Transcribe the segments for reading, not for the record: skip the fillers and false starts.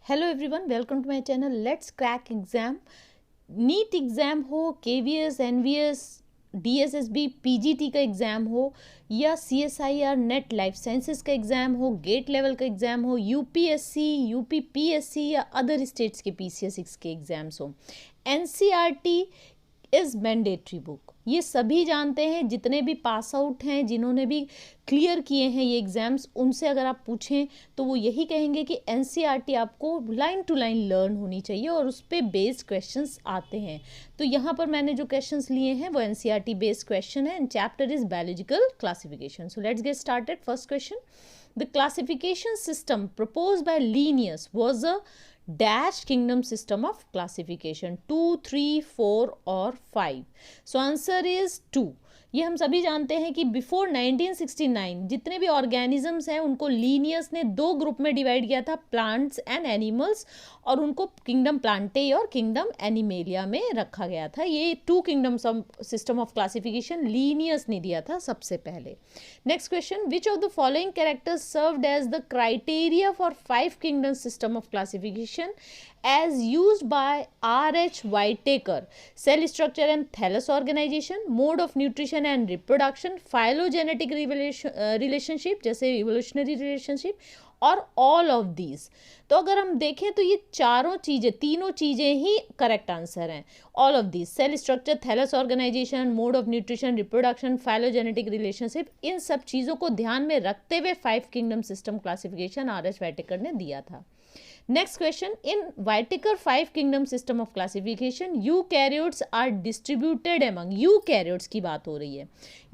Hello everyone, welcome to my channel let's crack exam. NEET exam हो, KVS, NVS, DSSB, PGT का exam हो या CSIR NET life sciences का exam हो, GATE level का exam हो, यूपीएससी, यूपीपीएससी या अदर स्टेट्स के पीसीएस के एग्ज़ाम्स हो, एनसीईआरटी इज़ मैंडेटरी बुक। ये सभी जानते हैं, जितने भी पास आउट हैं, जिन्होंने भी क्लियर किए हैं ये एग्ज़ाम्स, उनसे अगर आप पूछें तो वो यही कहेंगे कि एनसीईआरटी आपको लाइन टू लाइन लर्न होनी चाहिए और उस पर बेस्ड क्वेश्चंस आते हैं। तो यहाँ पर मैंने जो क्वेश्चंस लिए हैं वो एनसीईआरटी बेस्ड क्वेश्चन है and chapter is biological classification. So let's get started. First question, the classification system proposed by Linnaeus was a dash kingdom system of classification 2, 3, 4 or 5. So answer is 2. ये हम सभी जानते हैं कि before 1969 जितने भी organisms हैं उनको लीनियस ने दो ग्रुप में डिवाइड किया था, प्लांट्स एंड एनिमल्स, और उनको किंगडम प्लांटेई और किंगडम एनिमेलिया में रखा गया था। ये two kingdom system of classification Linnaeus ने दिया था सबसे पहले। Next question, which of the following characters served as the criteria for 5 kingdom system of classification as used by R.H. Whitaker? Cell structure and thallus organization, mode of nutrition and reproduction, phylogenetic relationship जैसे evolutionary relationship, और all of these। तो अगर हम देखें तो ये तीनों चीज़ें ही करेक्ट आंसर हैं। All of these, cell structure, thallus organization, mode of nutrition, reproduction, phylogenetic relationship, इन सब चीज़ों को ध्यान में रखते हुए 5 kingdom system classification R.H. Whitaker ने दिया था। Next question, in Whitaker 5 kingdom system of classification, eukaryotes are distributed among, eukaryotes की बात हो रही है,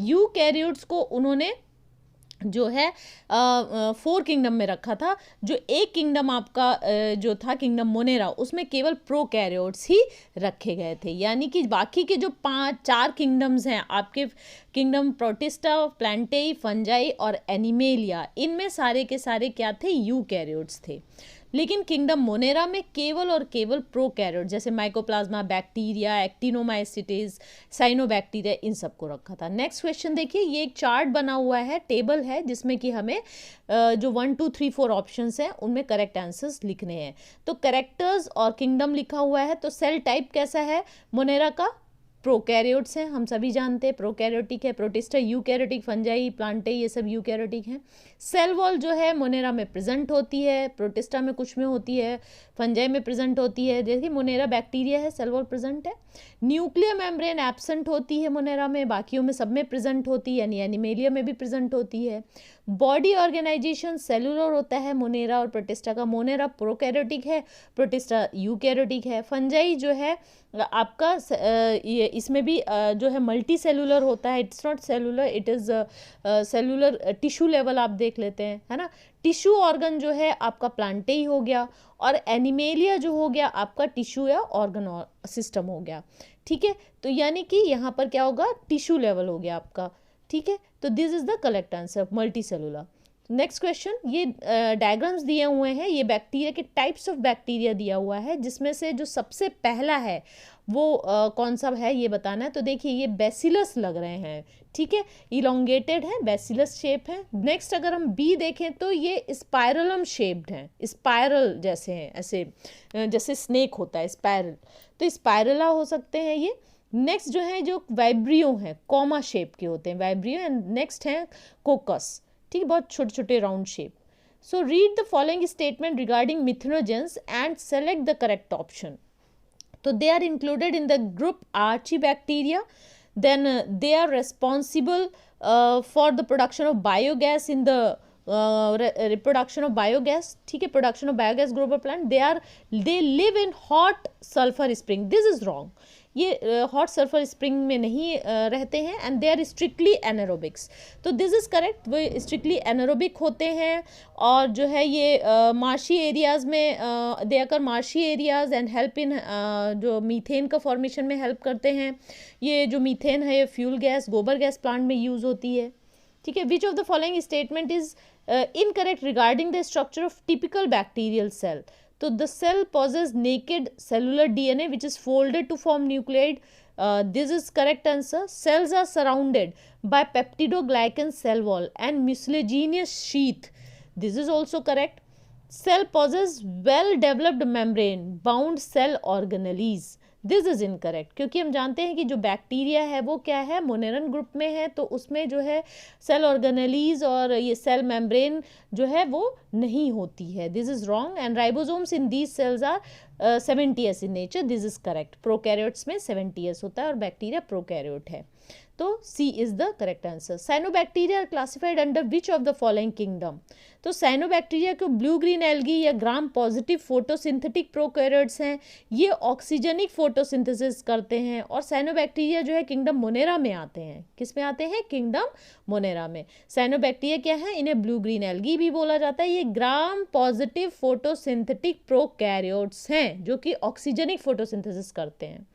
eukaryotes को उन्होंने जो है 4 किंगडम में रखा था। जो एक किंगडम आपका जो था किंगडम मोनेरा, उसमें केवल प्रोकैरियोट्स ही रखे गए थे, यानी कि बाकी के जो 4 किंगडम्स हैं आपके, किंगडम प्रोटिस्टा, प्लांटेई, फंजाई और एनिमेलिया, इनमें सारे के सारे क्या थे, यूकैरियोट्स थे। लेकिन किंगडम मोनेरा में केवल और केवल प्रोकैरियोट जैसे माइकोप्लाज्मा, बैक्टीरिया, एक्टिनोमाइसिटीज, साइनोबैक्टीरिया, इन सब को रखा था। नेक्स्ट क्वेश्चन देखिए, ये एक चार्ट बना हुआ है, टेबल है, जिसमें कि हमें जो 1, 2, 3, 4 ऑप्शंस हैं उनमें करेक्ट आंसर्स लिखने हैं। तो करेक्टर्स और किंगडम लिखा हुआ है। तो सेल टाइप कैसा है मोनेरा का, प्रोकैरियोट्स हैं, हम सभी जानते हैं प्रोकैरियोटिक है, प्रोटिस्टा यूकैरियोटिक, फंजाई, प्लांटेई, ये सब यूकैरियोटिक हैं। सेल वॉल जो है मोनेरा में प्रेजेंट होती है, प्रोटिस्टा में कुछ में होती है, फंजाई में प्रेजेंट होती है, जैसे मोनेरा बैक्टीरिया है, सेल वॉल प्रेजेंट है। न्यूक्लियर मेम्ब्रेन एब्सेंट होती है मोनेरा में, बाकियों में सब में प्रेजेंट होती है, यानी एनिमेलिया में भी प्रेजेंट होती है। बॉडी ऑर्गेनाइजेशन सेलुलर होता है मोनेरा और प्रोटिस्टा का, मोनेरा प्रोकैरियोटिक है, प्रोटिस्टा यूकैरियोटिक है। फंजाई जो है आपका ये इसमें भी जो है मल्टी सेलुलर होता है, it's not cellular, it is cellular tissue level आप देख लेते हैं, है ना। टिश्यू ऑर्गन जो है आपका प्लांटेई हो गया, और एनिमेलिया जो हो गया आपका टिश्यू या ऑर्गन सिस्टम हो गया, ठीक है। तो यानी कि यहाँ पर क्या होगा, टिश्यू लेवल हो गया आपका, ठीक है। तो this is the correct answer, multi cellular. Next question, ये डायग्राम्स दिए हुए हैं, ये बैक्टीरिया के टाइप्स ऑफ बैक्टीरिया दिया हुआ है, जिसमें से जो सबसे पहला है वो कौन सा है ये बताना है। तो देखिए ये बेसिलस लग रहे हैं, ठीक है, इलोंगेटेड है, बेसिलस शेप है। नेक्स्ट अगर हम बी देखें तो ये स्पायरलम शेप्ड हैं, स्पायरल जैसे हैं, ऐसे जैसे स्नेक होता है स्पायरल, तो स्पायरला हो सकते हैं ये। नेक्स्ट जो है जो वाइब्रियो हैं, कॉमा शेप के होते हैं वाइब्रियो, एंड नेक्स्ट है कोकस, ठीक है, बहुत छोटे छोटे round shape. So read the following statement regarding methanogens and select the correct option. तो they are included in the group archaebacteria, then they are responsible for the production of biogas in the reproduction of biogas, ठीक है, production of biogas group of plant, they live in hot sulfur spring, this is wrong, ये hot sulphur spring में नहीं रहते हैं, and they are strictly एनारोबिक्स। तो this is correct, वो strictly anaerobic होते हैं, और जो है ये मार्शी एरियाज़ में दे आकर marshy areas and help in जो मीथेन का फॉर्मेशन में हेल्प करते हैं। ये जो मीथेन है ये फ्यूल गैस, गोबर गैस प्लांट में यूज़ होती है, ठीक है। Which of the following statement is incorrect regarding the structure of typical bacterial cell. तो the cell possesses naked cellular DNA which is folded to form nucleide. This is correct answer. Cells are surrounded by peptidoglycan cell wall and mucilaginous sheath. This is also correct. cell possess well developed membrane bound cell organelles. This is incorrect, क्योंकि हम जानते हैं कि जो bacteria है वो क्या है, मोनेरन ग्रुप में है, तो उसमें जो है सेल ऑर्गेनेलीज और ये सेल मेम्ब्रेन जो है वो नहीं होती है. This is wrong. And ribosomes in these cells are 70s in nature. This is correct. Prokaryotes में 70s होता है और बैक्टीरिया प्रोकैरियोट है. तो C is the correct answer. Cyanobacteria are classified under which of the following kingdom. तो cyanobacteria को blue green algae या gram positive photosynthetic prokaryotes हैं. ये ऑक्सीजनिक फोटोसिंथेसिस करते हैं और साइनोबैक्टीरिया जो है किंगडम मोनेरा में आते हैं. किस में आते हैं? किंगडम मोनेरा में. साइनोबैक्टीरिया क्या है? इन्हें ब्लू ग्रीन एल्गी भी बोला जाता है. ये ग्राम पॉजिटिव फोटोसिंथेटिक प्रोकैरियोट्स हैं जो कि ऑक्सीजनिक फोटोसिंथेसिस करते हैं.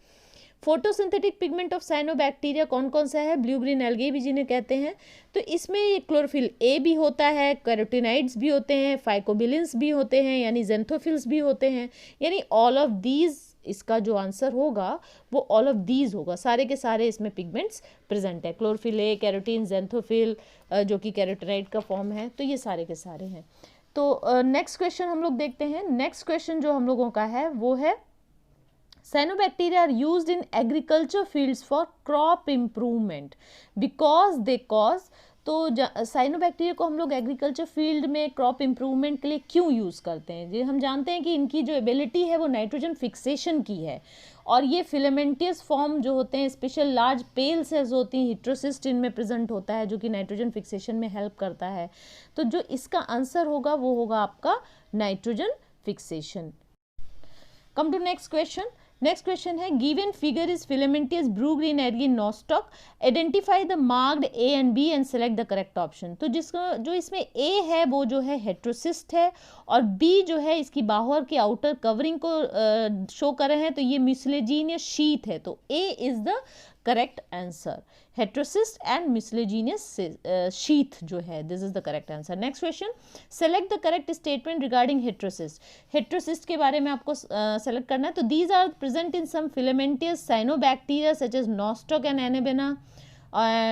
फोटोसिंथेटिक पिगमेंट ऑफ साइनोबैक्टीरिया कौन कौन सा है? ब्लू ग्रीन एल्गी भी जिन्हें कहते हैं. तो इसमें ये क्लोरोफिल ए भी होता है, कैरोटिनाइड्स भी होते हैं, फाइकोबिलिन्स भी होते हैं यानी जेंथोफिल्स भी होते हैं. यानी ऑल ऑफ दीज, इसका जो आंसर होगा वो ऑल ऑफ दीज होगा. सारे के सारे इसमें पिगमेंट्स प्रेजेंट है. क्लोरोफिल ए, कैरोटीन, जेंथोफिल जो कि कैरोटिनाइड का फॉर्म है. तो ये सारे के सारे हैं. तो नेक्स्ट क्वेश्चन हम लोग देखते हैं. नेक्स्ट क्वेश्चन जो हम लोगों का है वो है Cyanobacteria are used in agriculture fields for crop improvement because they cause. तो साइनोबैक्टीरिया को हम लोग एग्रीकल्चर फील्ड में क्रॉप इम्प्रूवमेंट के लिए क्यों यूज़ करते हैं? जी हम जानते हैं कि इनकी जो एबिलिटी है वो नाइट्रोजन फिक्सेशन की है और ये फिलामेंटियस फॉर्म जो होते हैं, स्पेशल लार्ज पेल सेल्स होती हैं, हिट्रोसिस्ट इनमें प्रेजेंट होता है जो कि नाइट्रोजन फिक्सेशन में हेल्प करता है. तो जो इसका आंसर होगा वो होगा आपका nitrogen fixation. Come to next question. Next question है given figure is filamentous blue green algae Nostoc. Identify the marked A and B and select the correct option. तो जिसका जो इसमें ए है वो जो है हेट्रोसिस्ट है और बी जो है इसकी बाहर की आउटर कवरिंग को शो कर रहे हैं तो ये म्यूसिलेजिनियस शीथ है. तो A is the correct answer. Heterocyst and mucilaginous sheath जो है, this is the correct answer. Next question. Select the correct statement regarding heterocyst. Heterocyst के बारे में आपको सेलेक्ट करना है. तो these are present in some filamentous cyanobacteria such as Nostoc and Anabaena.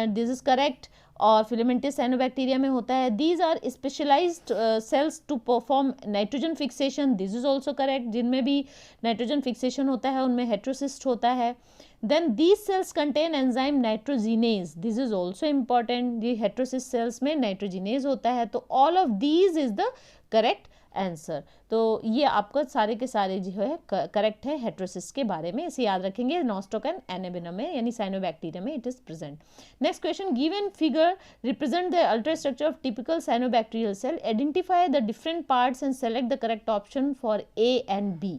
This is correct. और फिलामेंटियस साइनोबैक्टीरिया में होता है. These are specialized cells to perform nitrogen fixation. This is also correct. जिनमें भी नाइट्रोजन फिक्सेशन होता है उनमें heterocyst होता है. Then these cells contain enzyme nitrogenase. This is also important. ये heterocyst cells में nitrogenase होता है. तो all of these is the correct answer. तो ये आपका सारे के सारे जो है करेक्ट है हेट्रोसिस्ट के बारे में. इसे याद रखेंगे. नॉस्टॉक एंड एनेबेना में यानी साइनोबैक्टीरिया में it is present. Next question. Given figure represent the ultra structure of typical cyanobacterial cell. Identify the different parts and select the correct option for A and B.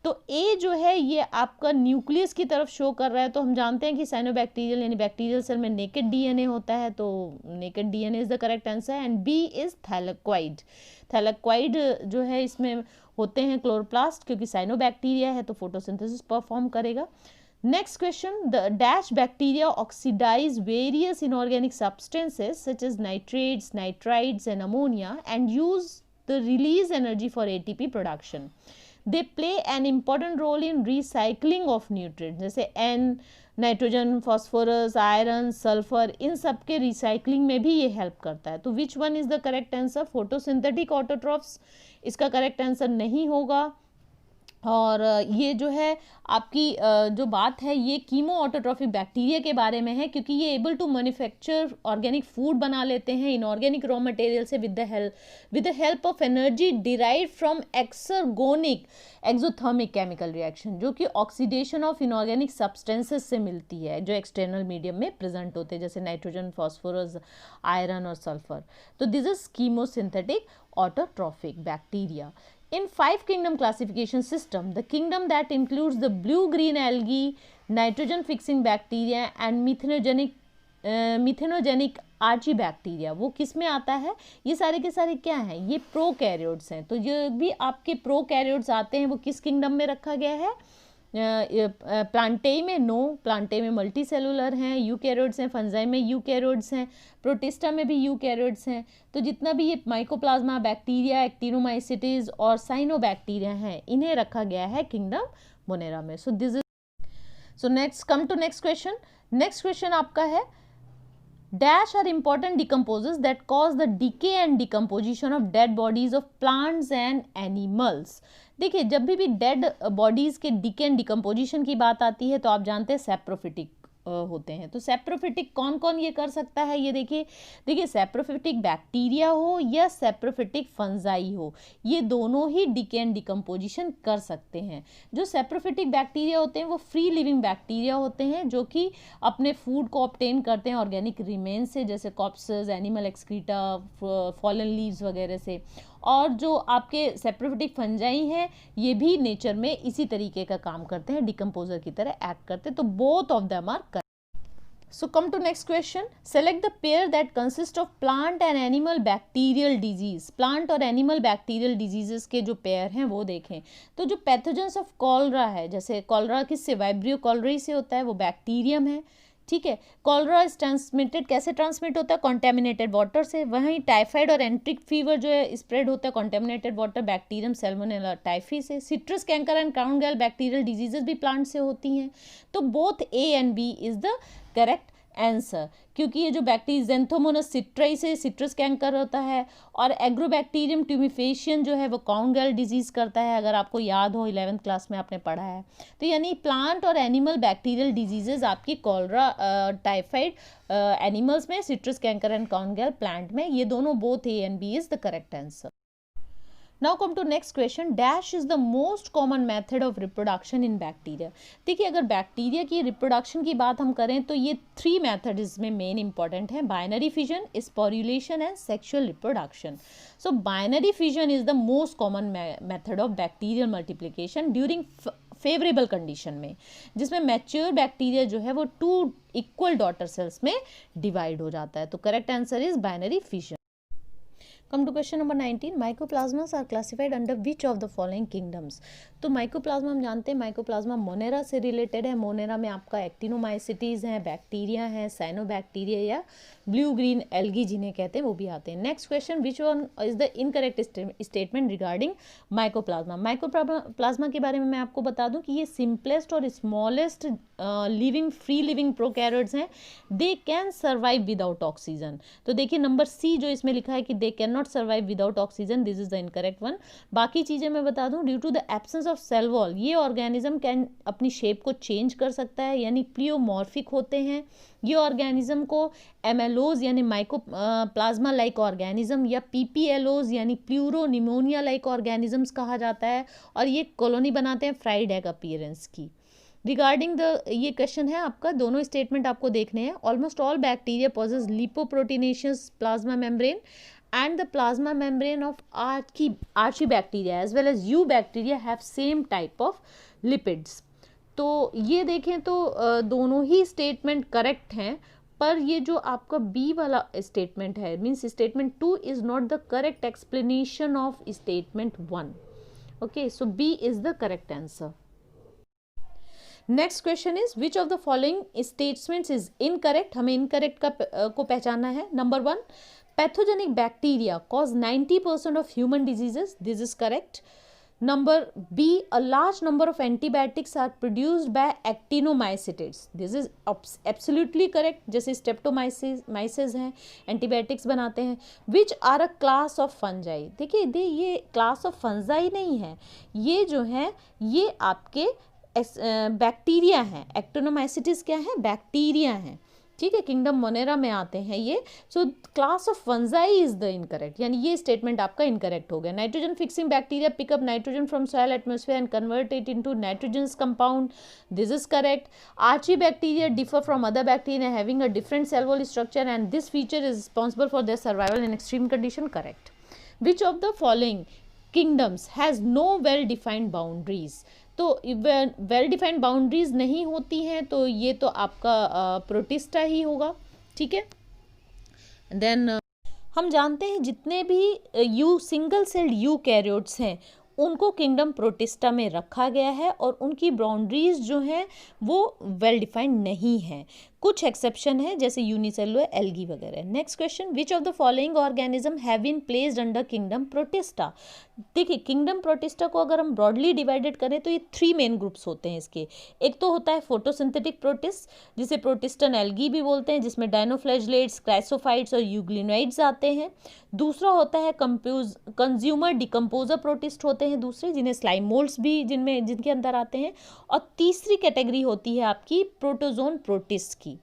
तो A जो है ये आपका nucleus की तरफ show कर रहा है. तो हम जानते हैं कि साइनोबैक्टीरियल यानी बैक्टीरियल सेल में नेकेड डीएनए होता है. तो naked DNA is the correct answer. And B is thylakoid. Thylakoid जो है इसमें होते हैं क्लोरोप्लास्ट, क्योंकि साइनोबैक्टीरिया है तो फोटोसिंथेसिस परफॉर्म करेगा. Next question. The dash bacteria oxidize various inorganic substances such as nitrates, nitrides and ammonia and use the release energy for ATP production. They play an important role in recycling of nutrients. जैसे N, nitrogen, phosphorus, iron, sulphur, इन सब के recycling में भी ये help करता है. तो which one is the correct answer? Photosynthetic autotrophs इसका करेक्ट आंसर नहीं होगा. और ये जो है आपकी जो बात है ये कीमो ऑटोट्रॉफिक बैक्टीरिया के बारे में है, क्योंकि ये able to manufacture organic food बना लेते हैं इनऑर्गेनिक रॉ मटेरियल से with the help of energy derive from exergonic exothermic chemical reaction, जो कि ऑक्सीडेशन ऑफ इनऑर्गेनिक सब्सटेंसेस से मिलती है जो एक्सटर्नल मीडियम में प्रेजेंट होते हैं, जैसे नाइट्रोजन, फॉस्फोरस, आयरन और सल्फर. तो this is chemosynthetic autotrophic bacteria. In 5 kingdom classification system, the kingdom that includes the blue-green algae, nitrogen-fixing bacteria and methanogenic archibacteria, वो किस में आता है? ये सारे के सारे क्या हैं? ये प्रोकैरियोट्स हैं. तो जो भी आपके प्रोकैरियोट्स आते हैं वो किस किंगडम में रखा गया है? प्लांटेई में नो, प्लांटेई में मल्टी सेलुलर हैं. यूकैरियोट्स हैं, फंजाई में यूकैरियोट्स हैं, प्रोटिस्टा में भी यूकैरियोट्स हैं. तो जितना भी ये माइकोप्लाज्मा, बैक्टीरिया, एक्टिनोमाइसिटीज और साइनोबैक्टीरिया हैं इन्हें रखा गया है किंगडम मोनेरा में. So this is. So next come to next question. Next question आपका है Dash are important decomposers that cause the decay and decomposition of dead bodies of plants and animals. देखिए जब भी डेड बॉडीज के decay and decomposition की बात आती है तो आप जानते हैं सेप्रोफिटिक होते हैं। तो सेप्रोफिटिक कौन कौन ये कर सकता है, ये देखिए सेप्रोफिटिक बैक्टीरिया हो या सेप्रोफिटिक फंजाई हो, ये दोनों ही डिके एंड डिकम्पोजिशन कर सकते हैं। जो सेप्रोफिटिक बैक्टीरिया होते हैं वो फ्री लिविंग बैक्टीरिया होते हैं जो कि अपने फूड को ऑब्टेन करते हैं ऑर्गेनिक रिमेन से, जैसे कॉर्प्सेस, एनिमल एक्सक्रीटा, फॉलन लीव्स वगैरह से। और जो आपके सेप्रोफिटिक फंजाई हैं ये भी नेचर में इसी तरीके का काम करते हैं, डिकम्पोजर की तरह एक्ट करते हैं। तो both of them are correct. So come to next question. Select the pair that consist of plant and animal bacterial disease. Plant और animal bacterial diseases के जो पेयर हैं वो देखें। तो जो पैथोजेंस ऑफ कॉलरा है, जैसे कॉलरा किससे, वाइब्रियो कॉलरी से होता है, वो बैक्टीरियम है, ठीक है। कॉलरा इज ट्रांसमिटेड, कैसे ट्रांसमिट होता है, कॉन्टेमिनेटेड वाटर से। वहीं टाइफाइड और एंट्रिक फीवर जो है स्प्रेड होता है contaminated water, bacterium salmonella typhi से। Citrus canker and crown gall bacterial diseases भी प्लांट से होती हैं। तो both A and B is the correct answer, क्योंकि ये जो बैक्टीरिया ज़ेंथोमोनस सिट्राई से सिट्रस कैंकर होता है और एग्रोबैक्टीरियम ट्यूमिफेशियन जो है वो काउंगल डिजीज़ करता है, अगर आपको याद हो 11th क्लास में आपने पढ़ा है। तो यानी प्लांट और एनिमल बैक्टीरियल डिजीजेज आपकी कॉलरा, टाइफाइड एनिमल्स में, citrus canker and crown gall plant में, ये दोनों both A and B is the correct answer. Now come to next question. Dash is the most common method of reproduction in bacteria. देखिए अगर bacteria की reproduction की बात हम करें तो ये 3 मेथड इसमें मेन इंपॉर्टेंट है, binary fission, sporulation and sexual reproduction. So binary fission is the most common method of bacterial multiplication during favourable condition में, जिसमें मैच्योर बैक्टीरिया जो है वो 2 इक्वल डॉटर सेल्स में डिवाइड हो जाता है। तो correct answer is binary fission. Come to question number 19. Mycoplasmas are classified under which of the following kingdoms? तो माइकोप्लाज्मा हम जानते हैं माइकोप्लाज्मा मोनेरा से रिलेटेड है। मोनेरा में आपका एक्टिनोमाइसिटीज हैं, बैक्टीरिया हैं, साइनोबैक्टीरिया या ब्लू ग्रीन एल्गी जिन्हें कहते हैं वो भी आते हैं। Next question, which one is the incorrect statement regarding mycoplasma? Mycoplasma के बारे में मैं आपको बता दूं कि ये सिंपलेस्ट और smallest living free living prokaryotes हैं। They can survive without oxygen. तो देखिए नंबर सी जो इसमें लिखा है कि they can not survive without oxygen, this is the incorrect one. बाकी चीज़ें मैं बता दूं, due to the absence of cell wall ये ऑर्गेनिज्म कैन अपनी शेप को चेंज कर सकता है, यानी प्लियोमॉर्फिक होते हैं। ये ऑर्गेनिज्म को एमएलओज यानी माइकोप्लाज्मा लाइक ऑर्गेनिज्म या पीपीएलओज यानी प्लूरोनिमोनिया लाइक ऑर्गेनिजम्स कहा जाता है, और ये कॉलोनी बनाते हैं फ्राइड एग अपीयरेंस की। रिगार्डिंग द, ये क्वेश्चन है आपका, दोनों स्टेटमेंट आपको देखने हैं। Almost all bacteria possess lipoproteinaceous plasma membrane and the plasma membrane of archibacteria as well as eubacteria have same type of lipids. तो ये देखें तो दोनों ही स्टेटमेंट करेक्ट हैं, पर ये जो आपका बी वाला स्टेटमेंट है means statement 2 is not the correct explanation of statement 1। Okay, so B is the correct answer. Next question is which of the following statements is incorrect? हमें इनकरेक्ट को पहचानना है। Number 1, pathogenic bacteria cause 90% of human diseases, this is correct. Number B, a large number of antibiotics are produced by actinomycetes, this is absolutely correct, जैसे streptomyces हैं antibiotics बनाते हैं। Which are a class of fungi? देखिए ये class of fungi नहीं है, ये जो है ये आपके बैक्टीरिया हैं। एक्टिनोमाइसिटीज क्या है? बैक्टीरिया हैं, ठीक है, किंगडम मोनेरा में आते हैं ये। So class of fungi is the incorrect, यानी ये स्टेटमेंट आपका इनकरेक्ट हो गया। Nitrogen fixing bacteria pick up nitrogen from soil atmosphere and convert it into nitrogen compound, this is correct. Archaebacteria differ from other bacteria having a different cell wall structure and this feature is responsible for their survival in extreme condition, correct. Which of the following kingdoms has no well defined boundaries? तो well defined boundaries नहीं होती हैं तो ये तो आपका protista ही होगा, ठीक है। देन हम जानते हैं जितने भी सिंगल सेल्ड यूकैरियोट्स हैं उनको किंगडम प्रोटिस्टा में रखा गया है और उनकी बाउंड्रीज जो हैं वो वेल डिफाइंड नहीं है। कुछ एक्सेप्शन है जैसे यूनिसेलुलर एल्गी वगैरह। Next question, which of the following organism have been placed under kingdom protista. देखिए किंगडम प्रोटिस्टा को अगर हम ब्रॉडली डिवाइडेड करें तो ये 3 मेन ग्रुप्स होते हैं इसके। एक तो होता है फोटोसिंथेटिक प्रोटिस्ट जिसे प्रोटिस्टन एल्गी भी बोलते हैं, जिसमें डायनोफ्लैजेलेट्स, क्राइसोफाइट्स और यूग्लिनोइड्स आते हैं। दूसरा होता है कंज्यूमर डिकम्पोजर प्रोटिस्ट होते हैं दूसरे, जिन्हें स्लाइम मोल्ड्स भी जिनके अंदर आते हैं। और तीसरी कैटेगरी होती है आपकी प्रोटोजोन प्रोटिस्ट की,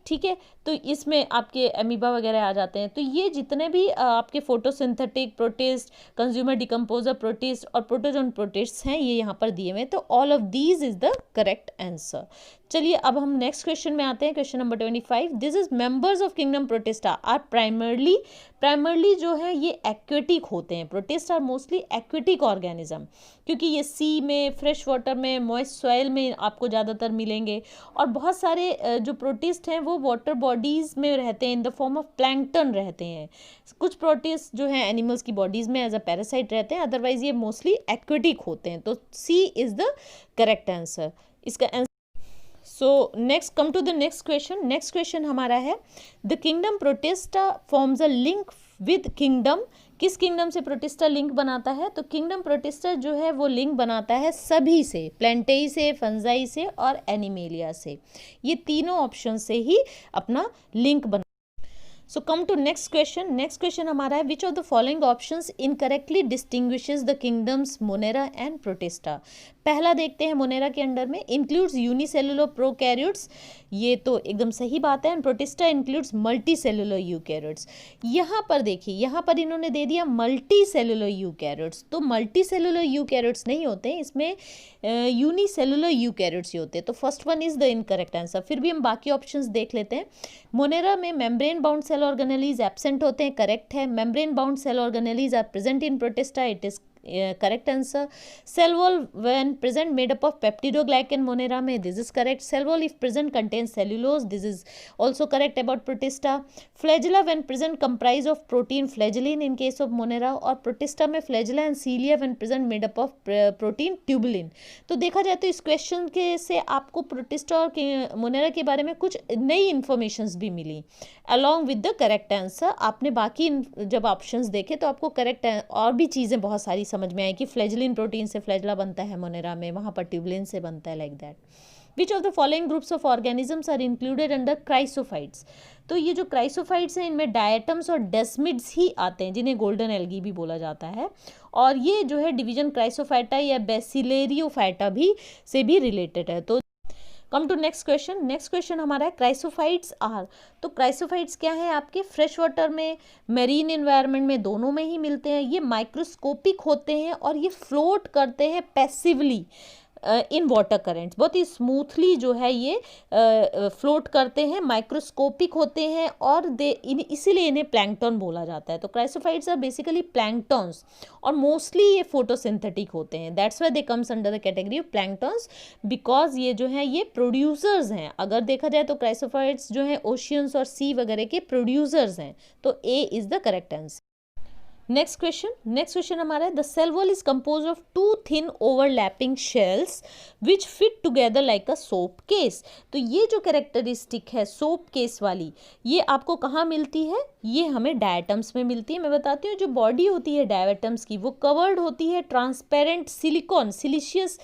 ठीक है। तो इसमें आपके अमीबा वगैरह आ जाते हैं। तो ये जितने भी आपके photosynthetic protist, consumer decomposer protist और प्रोटोजोन प्रोटिस्ट हैं, ये यहाँ पर दिए हुए हैं। तो all of these is the correct answer. चलिए अब हम नेक्स्ट क्वेश्चन में आते हैं, question number 25। This is members of kingdom protista are primarily जो है ये एक्वेटिक होते हैं। Protist are mostly aquatic organism, क्योंकि ये सी में, फ्रेश वाटर में, मॉइस्ट सॉइल में आपको ज़्यादातर मिलेंगे। और बहुत सारे जो प्रोटिस्ट हैं वो वाटर बॉडीज़ में रहते हैं, in the form of plankton रहते हैं। कुछ प्रोटिस्ट जो हैं एनिमल्स की बॉडीज़ में एज अ पैरासाइट रहते हैं, अदरवाइज ये मोस्टली एक्वेटिक होते हैं। तो C is the correct answer इसका आंसर। So next come to the next question. Next question हमारा है, the kingdom protista forms a link with kingdom. किस किंगडम से प्रोटिस्टा लिंक बनाता है? तो किंगडम प्रोटिस्टा जो है वो लिंक बनाता है सभी से, प्लेंटेई से, फंजाई से और एनिमेलिया से। ये तीनों ऑप्शन से ही अपना लिंक बना। So come to next question. Next question हमारा है, which of the following options incorrectly distinguishes the kingdoms Monera and Protista. पहला देखते हैं मोनेरा के अंडर में इंक्लूड्स यूनिसेलुलर प्रोकैरियोट्स, ये तो एकदम सही बात है। And protista includes multicellular eukaryotes. यहाँ पर देखिए, यहाँ पर इन्होंने दे दिया मल्टीसेलुलर यूकैरियोट्स, तो मल्टीसेलुलर यूकैरियोट्स नहीं होते हैं इसमें, यूनिसेलुलर यूकैरियोट्स ही होते हैं। तो first one is the incorrect answer. फिर भी हम बाकी ऑप्शंस देख लेते हैं। मोनेरा में membrane bound cell organelles absent होते हैं, करेक्ट है। Membrane bound cell organelles are present in protista, it is correct answer. Cell wall when present made up of peptidoglycan monera में, this is correct. Cell wall if present contains cellulose, this is also correct about protista. Flagella when present comprise of protein flagellin in case of monera, और protista में flagella and cilia when present made up of protein tubulin. तो देखा जाए तो इस question के से आपको प्रोटिस्टा और मोनेरा के बारे में कुछ नई इन्फॉर्मेशंस भी मिली along with the correct answer. आपने बाकी जब ऑप्शंस देखे तो आपको करेक्ट और भी चीज़ें बहुत सारी समझ में आई कि फ्लैजेलिन प्रोटीन से फ्लैजला बनता है मोनेरा में, वहाँ पर ट्यूबुलिन से बनता है, like that. Which of the following groups of organisms are included under chrysophytes. तो ये जो क्राइसोफाइट्स हैं इनमें डायटम्स और डेस्मिड्स ही आते हैं, जिन्हें गोल्डन एल्गी भी बोला जाता है। और ये जो है डिवीजन क्राइसोफाइटा या बेसिलेरियोफाइटा भी से भी रिलेटेड है। तो come to next question. Next question हमारा है क्राइसोफाइट्स आर। तो क्राइसोफाइट्स क्या है आपके? फ्रेश वाटर में, मेरीन एनवायरनमेंट में, दोनों में ही मिलते हैं। ये माइक्रोस्कोपिक होते हैं और ये फ्लोट करते हैं पैसिवली इन वाटर करेंट्स, बहुत ही स्मूथली जो है ये फ्लोट करते हैं, माइक्रोस्कोपिक होते हैं और इसीलिए इन्हें प्लैंकटन बोला जाता है। तो क्राइसोफाइट्स आर बेसिकली प्लैंकटन्स और मोस्टली ये फोटोसिंथेटिक होते हैं, that's why they comes under the category of planktons, because ये जो है ये प्रोड्यूसर्स हैं। अगर देखा जाए तो क्राइसोफाइट्स जो है ओशियंस और सी वगैरह के प्रोड्यूसर्स हैं। तो A is the correct answer. Next question हमारा है, the cell wall is compose of 2 thin overlapping shells which fit together like a soap case. तो ये जो कैरेक्टरिस्टिक है सोप केस वाली, ये आपको कहाँ मिलती है? ये हमें डायटम्स में मिलती है। मैं बताती हूँ, जो बॉडी होती है डायटम्स की वो कवर्ड होती है ट्रांसपेरेंट सिलिकॉन सिलिशियस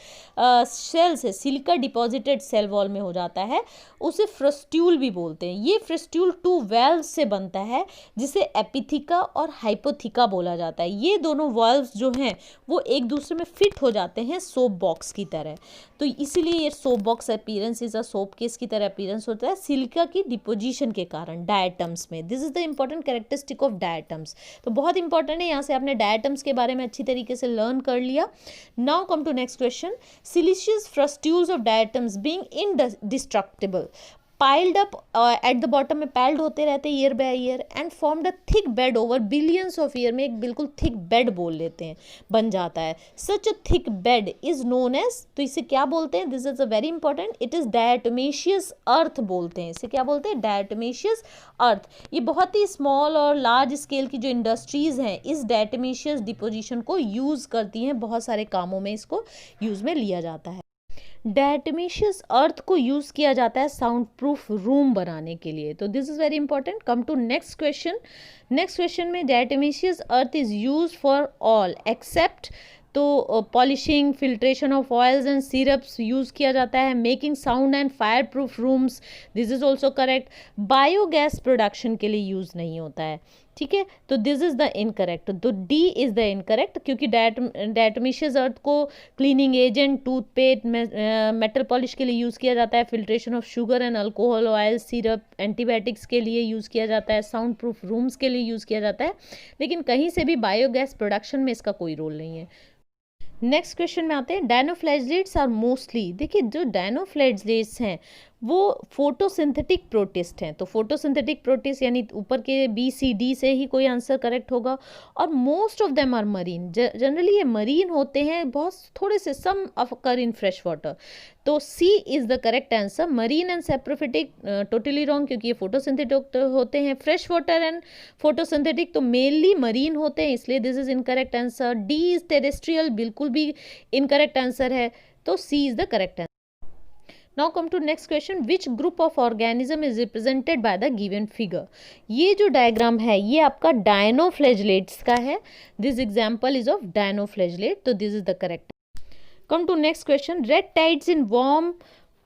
शेल से, सिलिका डिपॉजिटेड सेल वॉल में हो जाता है, उसे फ्रस्ट्यूल भी बोलते हैं। ये फ्रस्ट्यूल 2 वेल्व से बनता है जिसे एपिथिका और हाइपोथिका बोला जाता है। ये दोनों वाल्व्स जो हैं वो एक दूसरे में फिट हो जाते हैं सोप बॉक्स की तरह। तो इसीलिए ये soap box appearance is a soap case की तरह अपीयरेंस होता है सिलिका की डिपोजिशन के कारण डायटम्स में। This is the important characteristic of diatoms. तो बहुत इंपॉर्टेंट है, यहाँ से आपने डायटम्स के बारे में अच्छी तरीके से लर्न कर लिया। Now come to next question. Siliceous frustules of diatoms being indestructible piled up at the bottom में pailed होते रहते हैं year by year and formed a thick bed over billions of year में, एक बिल्कुल थिक बेड बोल लेते हैं, बन जाता है। Such a thick bed is known as, तो इसे क्या बोलते हैं? This is a very important, it is diatomaceous earth बोलते हैं। इसे क्या बोलते हैं? डायटोमेशियस अर्थ। ये बहुत ही स्मॉल और लार्ज स्केल की जो इंडस्ट्रीज हैं इस डायटोमेशियस डिपोजिशन को यूज करती हैं, बहुत सारे कामों में इसको यूज में लिया जाता है। डायटोमिशियस अर्थ को यूज़ किया जाता है साउंड प्रूफ रूम बनाने के लिए। तो this is very important. Come to next question. Next question में diatomaceous earth is use for all except, तो polishing, filtration of oils and syrups use किया जाता है, making sound and fire proof rooms, this is also correct. Biogas production के लिए use नहीं होता है, ठीक है, तो दिस इज़ द इनकरेक्ट। तो डी इज़ द इनकरेक्ट, क्योंकि डायटोमिशियस अर्थ को cleaning agent, toothpaste, metal polish के लिए यूज़ किया जाता है, filtration of sugar and alcohol, oil, syrup, antibiotics के लिए यूज़ किया जाता है, साउंड प्रूफ रूम्स के लिए यूज़ किया जाता है, लेकिन कहीं से भी बायोगैस प्रोडक्शन में इसका कोई रोल नहीं है। नेक्स्ट क्वेश्चन में आते हैं। डायनोफ्लैजेलेट्स आर मोस्टली, देखिए जो डायनोफ्लैजेलेट्स हैं वो फोटोसिंथेटिक प्रोटिस्ट हैं, तो फोटोसिंथेटिक प्रोटिस्ट यानी ऊपर के बी सी डी से ही कोई आंसर करेक्ट होगा। और most of them are marine, generally ये मरीन होते हैं, बहुत थोड़े से सम अकर इन फ्रेश वाटर, तो C is the correct answer. Marine and saprophytic totally wrong, क्योंकि ये फोटोसिंथेटिक होते हैं। फ्रेश वाटर एंड फोटोसिंथेटिक तो मेनली मरीन होते हैं, इसलिए this is incorrect answer. D is terrestrial, बिल्कुल भी इनकरेक्ट आंसर है, तो C is the correct answer. Now come to next question. Which group of organism is represented by the given figure. ये जो diagram है ये आपका डायनोफ्लैजेलेट्स का है, this example is of dinoflagellate, तो this is the correct. Come to next question. Red tides in warm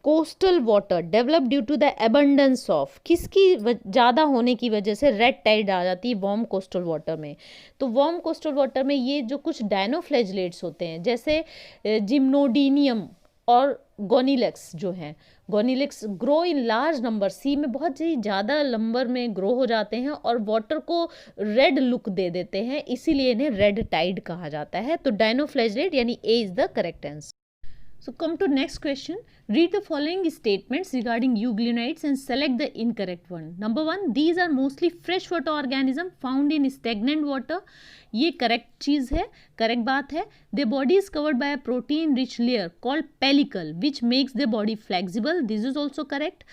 coastal water develop due to the abundance of, किसकी ज़्यादा होने की वजह से रेड टाइड आ जाती है वार्म कोस्टल वाटर में। तो वार्म कोस्टल वाटर में ये जो कुछ डायनोफ्लैजेलेट्स होते हैं, जैसे जिम्नोडीनियम और गोनिलेक्स जो हैं, गोनिलेक्स ग्रो इन लार्ज नंबर, सी में बहुत ही ज़्यादा नंबर में ग्रो हो जाते हैं और वाटर को रेड लुक दे देते हैं, इसीलिए इन्हें रेड टाइड कहा जाता है। तो डायनोफ्लैजेलेट यानी A is the correct answer. So come to next question. Read the following statements regarding euglenites and select the incorrect one. Number 1, these are mostly freshwater organism found in stagnant water. ये correct चीज़ है, correct बात है। Their body is covered by a protein rich layer called pellicle which makes their body flexible. This is also correct.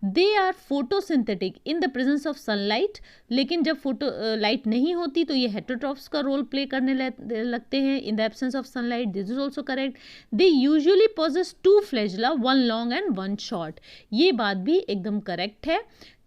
They are photosynthetic in the presence of sunlight, लेकिन जब photo light नहीं होती तो ये heterotrophs का role play करने लगते हैं in the absence of sunlight, this is also correct. They usually possess 2 flagella, 1 long and 1 short, ये बात भी एकदम करेक्ट है।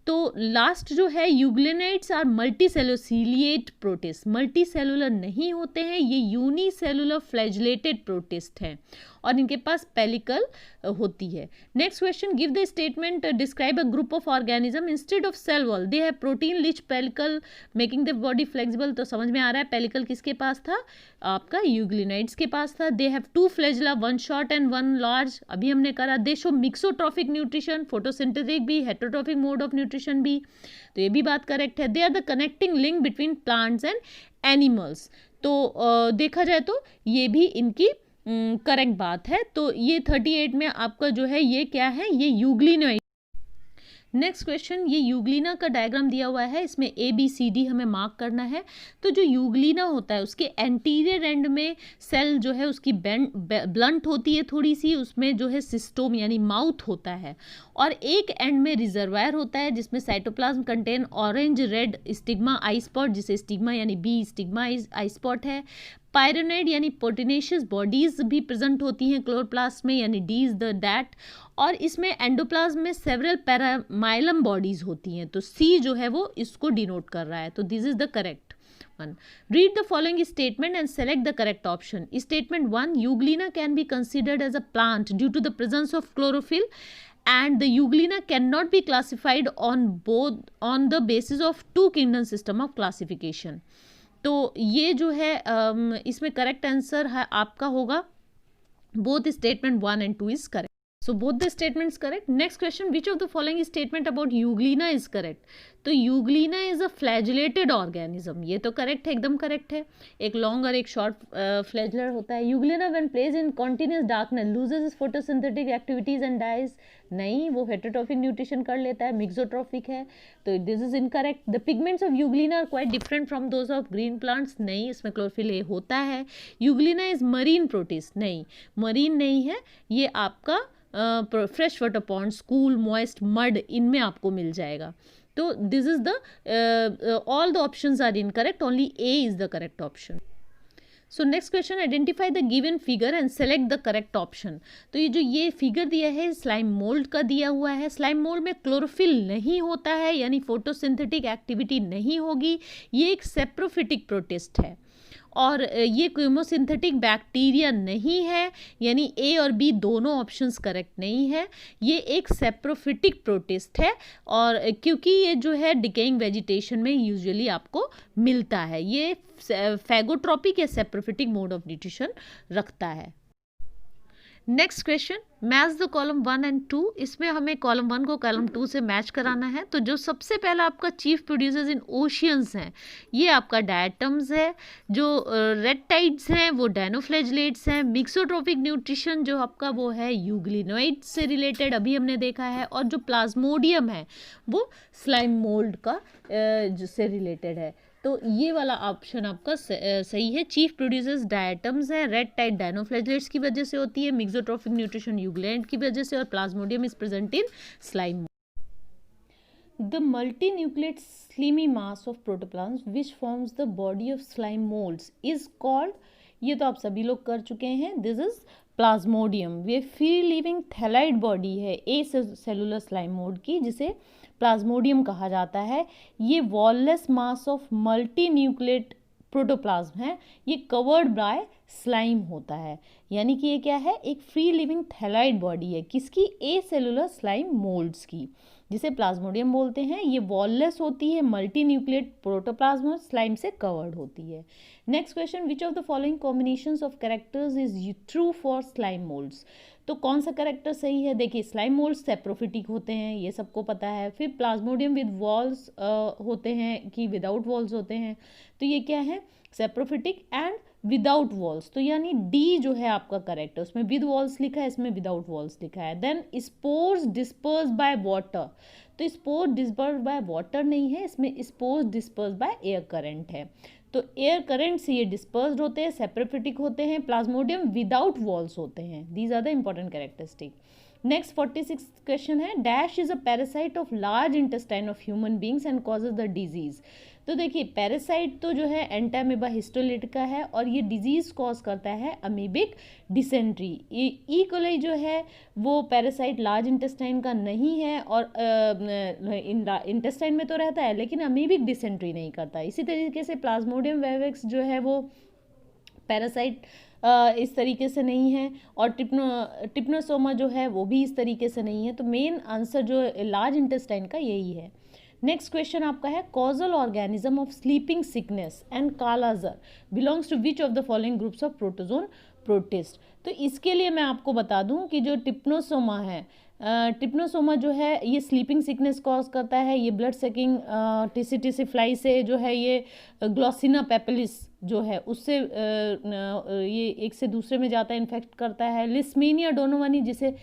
तो लास्ट जो है, euglenoids are multicellular protist, multicellular नहीं होते हैं, ये यूनिसेलुलर फ्लैजेलेटेड प्रोटिस्ट हैं और इनके पास पेलिकल होती है। Next question, give the statement describe a group of organism instead of cell wall they have protein rich pellicle making the body flexible. तो समझ में आ रहा है पेलिकल किसके पास था, आपका यूग्लिनाइट्स के पास था। They have 2 flagella, 1 short and 1 large, अभी हमने करा। They show mixotrophic nutrition, photosynthetic भी, हेटरोट्रॉफिक मोड ऑफ न्यूट्रिशन भी, तो ये भी बात करेक्ट है। They are the connecting link between plants and animals, तो देखा जाए तो ये भी इनकी करेक्ट बात है। तो ये 38 में आपका जो है ये क्या है, ये यूग्लिनाइट। नेक्स्ट क्वेश्चन, ये यूग्लिना का डायग्राम दिया हुआ है, इसमें ए बी सी डी हमें मार्क करना है। तो जो यूग्लिना होता है उसके एंटीरियर एंड में सेल जो है उसकी ब्लंट होती है थोड़ी सी, उसमें जो है सिस्टोम यानी माउथ होता है, और एक एंड में रिजर्वायर होता है जिसमें cytoplasm contain orange red stigma eye spot, जिसे स्टिग्मा यानी बी स्टिग्मा आई स्पॉट है। पायरोनाइड यानी प्रोटीनेशियस बॉडीज भी प्रेजेंट होती हैं क्लोरोप्लास्ट में, यानी डी इज द डैट, और इसमें एंडोप्लाज्म में सेवरल पैरामाइलम बॉडीज होती हैं, तो सी जो है वो इसको डिनोट कर रहा है, तो this is the correct one. Read the following statement and select the correct option. Statement 1, euglena can be considered as a plant due to the presence of chlorophyll and the euglena cannot be classified on the basis of 2 kingdom system of classification। तो ये जो है इसमें correct answer है आपका होगा both statement 1 and 2 is correct. So both the statements correct. Next question, which of the following statement about euglena is correct? तो Euglena is a flagellated organism, ये तो करेक्ट है, एकदम करेक्ट है। एक लॉन्ग और एक शॉर्ट फ्लैजिलर होता है। Euglena when place in continuous darkness loses its photosynthetic activities and dies, नहीं, वो हेटरोट्रॉफिक न्यूट्रिशन कर लेता है, मिक्सोट्रॉफिक है, तो this is incorrect. The pigments of euglena are quite different from those of green plants, नहीं, इसमें क्लोरोफिल ए होता है। यूग्लिना इज मरीन प्रोटिस्ट, नहीं, मरीन नहीं है, ये आपका fresh water ponds, cool, moist, mud, इनमें आपको मिल जाएगा। तो this is the all the options are incorrect, only A is the correct option. So next question, identify the given figure and select the correct option. तो ये figure दिया है slime mould का दिया हुआ है। स्लाइम मोल्ड में chlorophyll नहीं होता है, यानी फोटोसिंथेटिक एक्टिविटी नहीं होगी। ये एक सेप्रोफिटिक प्रोटिस्ट है और ये क्यूमोसिंथेटिक बैक्टीरिया नहीं है, यानी ए और बी दोनों ऑप्शंस करेक्ट नहीं है। ये एक सेप्रोफिटिक प्रोटिस्ट है और क्योंकि ये जो है डिकेइंग वेजिटेशन में यूजुअली आपको मिलता है। ये फैगोट्रोपिक या सेप्रोफिटिक मोड ऑफ न्यूट्रिशन रखता है। Next question, match the column 1 and 2। इसमें हमें कॉलम 1 को कॉलम 2 से मैच कराना है। तो जो सबसे पहला आपका चीफ प्रोड्यूसर्स इन ओशियंस हैं, ये आपका डायटम्स है। जो रेप्टाइड्स हैं वो डायनोफ्लैजिलेट्स हैं। मिक्सोट्रोपिक न्यूट्रिशन जो आपका वो है यूग्लिनोइड से रिलेटेड, अभी हमने देखा है। और जो प्लाज्मोडियम है वो स्लाइम मोल्ड का से रिलेटेड है। तो ये वाला ऑप्शन आपका सही है। चीफ प्रोड्यूसर्स डायटम्स है, रेड टाइड डायनोफ्लैजिलेट्स की वजह से होती है, मिक्सोट्रोपिक न्यूट्रिशन यूग्लैंड की वजह से, और plasmodium is present in slime. The multinucleate slimy mass of protoplasm which forms the body of slime molds is called, ये तो आप सभी लोग कर चुके हैं, दिस इज प्लाज्मोडियम। वे फ्री लिविंग थैलाइड बॉडी है ए सेलुलर स्लाइम मोल्ड की, जिसे प्लाज्मोडियम कहा जाता है। ये wireless mass of multi nucleate protoplasm है। ये कवर्ड बाय स्लाइम होता है, यानी कि ये क्या है, एक फ्री लिविंग थैलाइड बॉडी है। किसकी? ए सेलुलर स्लाइम मोल्ड्स की, जिसे प्लाज्मोडियम बोलते हैं। ये वॉललेस होती है, मल्टी न्यूक्लिएट प्रोटोप्लाज्म स्लाइम से कवर्ड होती है। Next question, which of the following combinations of characters is true for slime moulds. तो कौन सा कैरेक्टर सही है? देखिए, स्लाइम मोल्ड्स सेप्रोफिटिक होते हैं, ये सबको पता है। फिर प्लाज्मोडियम विद वॉल्स होते हैं कि विदाउट वॉल्स होते हैं, तो ये क्या है, सेप्रोफिटिक एंड विदाउट वॉल्स। तो यानी डी जो है आपका करेक्ट है, उसमें विद वॉल्स लिखा है, इसमें विदाउट वॉल्स लिखा है। Then spores disperse by water, तो स्पोर डिस्पर्स बाय वाटर नहीं है, इसमें spores disperse by air current है। तो एयर करंट से ये डिस्पर्स्ड होते हैं, सेप्रोफिटिक होते हैं। प्लाज्मोडियम विदाउट वॉल्स होते हैं। These are the important characteristic. Next 46 question है, dash is a parasite of large intestine of human beings and causes the disease. तो देखिए, पैरासाइट तो जो है एंटामीबा हिस्टोलिटिका है और ये डिजीज कॉज करता है अमीबिक डिसेंट्री। ई कोलाई जो है वो पैरासाइट लार्ज इंटेस्टाइन का नहीं है और इंटेस्टाइन में तो रहता है लेकिन अमीबिक डिसेंट्री नहीं करता। इसी तरीके से प्लाज्मोडियम वेवेक्स जो है वो पैरासाइट इस तरीके से नहीं है, और टिप्नोसोमा जो है वो भी इस तरीके से नहीं है। तो मेन आंसर जो लार्ज इंटेस्टाइन का यही है। नेक्स्ट क्वेश्चन आपका है, causal organism of sleeping sickness and kala azar belongs to which of the following groups of protozoan protist. तो इसके लिए मैं आपको बता दूं कि जो टिप्नोसोमा है, टिप्नोसोमा जो है ये स्लीपिंग सिकनेस कॉज करता है। ये ब्लड सेकिंग टिसी फ्लाई से जो है ये ग्लॉसिना पेपिलिस जो है उससे ये एक से दूसरे में जाता है, इन्फेक्ट करता है। लिस्मीनिया डोनोवानी जिसे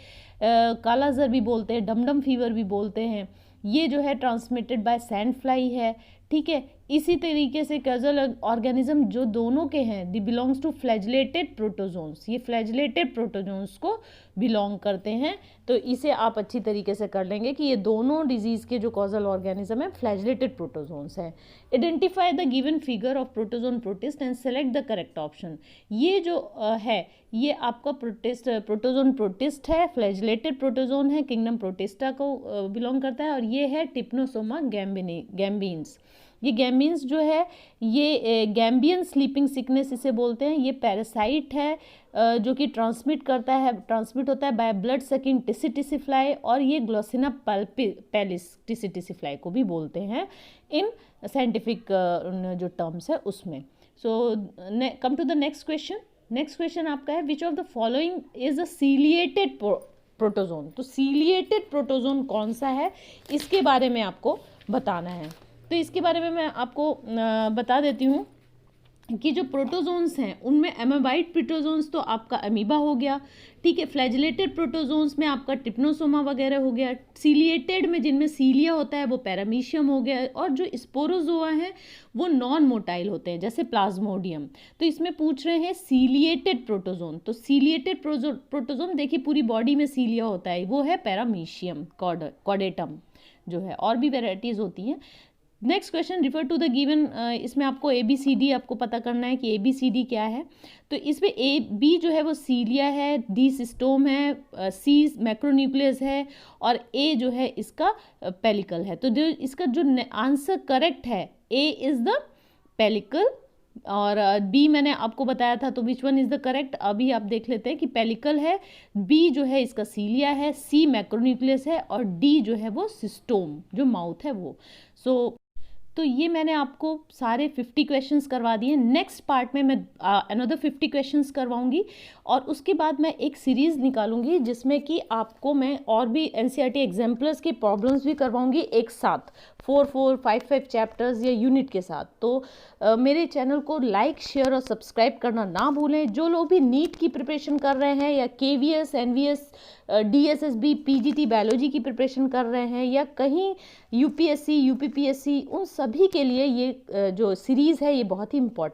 कालाजार भी बोलते हैं, डमडम फीवर भी बोलते हैं, ये जो है ट्रांसमिटेड बाय सैंड फ्लाई है। ठीक है, इसी तरीके से कॉजल ऑर्गेनिज्म जो दोनों के हैं, दी बिलोंग्स टू फ्लैजिलेटेड प्रोटोजोन्स, ये फ्लैजिलेटेड प्रोटोजोन्स को बिलोंग करते हैं। तो इसे आप अच्छी तरीके से कर लेंगे कि ये दोनों डिजीज के जो कॉजल ऑर्गेनिज्म है फ्लैजिलेटेड प्रोटोजोन्स है। Identify the given figure of protozoan protist and select the correct option. ये जो है ये आपका प्रोटोजोन प्रोटिस्ट है, फ्लैजिलेटेड प्रोटोजोन है, किंगडम प्रोटिस्टा को बिलोंग करता है, और ये है टिप्नोसोमा गैम्बीन्स। ये गैम्बीन्स जो है ये गैम्बियन स्लीपिंग सिकनेस इसे बोलते हैं। ये पैरासाइट है जो कि ट्रांसमिट होता है by blood sucking tsetse fly, और ये ग्लोसिना पैलिस टिसी फ्लाई को भी बोलते हैं इन साइंटिफिक जो टर्म्स है उसमें। So come to the next question. Next question आपका है, which of the following is a ciliated protozoan. तो सीलिएटेड प्रोटोजोन कौन सा है, इसके बारे में आपको बताना है। तो इसके बारे में मैं आपको बता देती हूँ कि जो प्रोटोजोन्स हैं उनमें एमेबाइट प्रोटोजोन्स तो आपका अमीबा हो गया, ठीक है। फ्लैजिलेटेड प्रोटोजोन्स में आपका टिप्नोसोमा वगैरह हो गया। सीलिएटेड में जिनमें सीलिया होता है वो पैरामीशियम हो गया, और जो स्पोरोजोआ हैं वो नॉन मोटाइल होते हैं जैसे प्लाज्मोडियम। तो इसमें पूछ रहे हैं सीलिएटेड प्रोटोजोन। तो सीलिएटेड प्रोटोजोन देखिए पूरी बॉडी में सीलिया होता है, वो है पैरामीशियम कॉडेटम जो है, और भी वेराइटीज़ होती हैं। Next question, refer to the given, इसमें आपको ABCD आपको पता करना है कि ABCD क्या है। तो इसमें B जो है वो सीलिया है, D सिस्टोम है, C मैक्रोन्यूक्लियस है और A जो है इसका पेलिकल है। तो जो इसका जो आंसर करेक्ट है A इज द पेलिकल और B मैंने आपको बताया था, तो which one is the correct, अभी आप देख लेते हैं कि पेलिकल है, B जो है इसका सीलिया है, C मैक्रोन्यूक्लियस है और D जो है वो सिस्टोम जो माउथ है वो। तो ये मैंने आपको सारे 50 क्वेश्चंस करवा दिए। नेक्स्ट पार्ट में मैं अनदर 50 क्वेश्चंस करवाऊंगी और उसके बाद मैं एक सीरीज़ निकालूंगी जिसमें कि आपको मैं और भी NCERT एग्जाम्पल्स के प्रॉब्लम्स भी करवाऊंगी एक साथ 4, 5 चैप्टर्स या यूनिट के साथ। तो मेरे चैनल को लाइक, शेयर और सब्सक्राइब करना ना भूलें। जो लोग भी नीट की प्रिपरेशन कर रहे हैं या KVS, NVS, DSSB, PGT biology की प्रिपरेशन कर रहे हैं या कहीं UPSC, UPPSC, उन सभी के लिए ये जो सीरीज़ है ये बहुत ही इम्पोर्टेंट